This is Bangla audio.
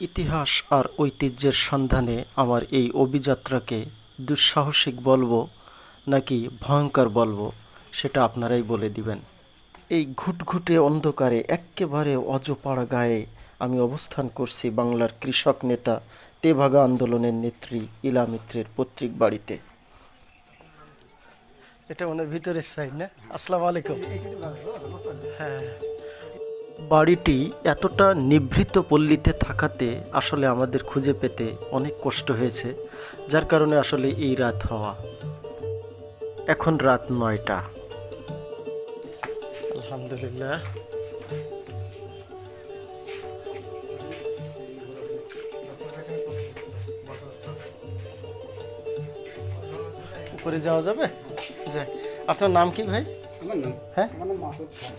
ইতিহাস আর ঐতিহ্যের সন্ধানে আমার এই অভিযাত্রাকে দুঃসাহসিক বলবো নাকি ভয়ঙ্কর বলবো, সেটা আপনারাই বলে দিবেন। এই ঘুটঘুটে অন্ধকারে এক্কেবারে অজপাড়া গায়ে আমি অবস্থান করছি বাংলার কৃষক নেতা তেভাগা আন্দোলনের নেত্রী ইলা মিত্রের পৈতৃক বাড়িতে। এটা ওনার ভিতরের সাইড না? আসসালামু আলাইকুম। হ্যাঁ, বাড়িটি এতটা নিভৃত পল্লীতে থাকাতে আসলে আমাদের খুঁজে পেতে অনেক কষ্ট হয়েছে, যার কারণে আসলে এই রাত হওয়া। এখন রাত 9টা। আলহামদুলিল্লাহ। উপরে যাওয়া যাবে? যাই। আপনার নাম কি ভাই? আমার নাম হ্যাঁ, আমার নাম মাসুদ খান।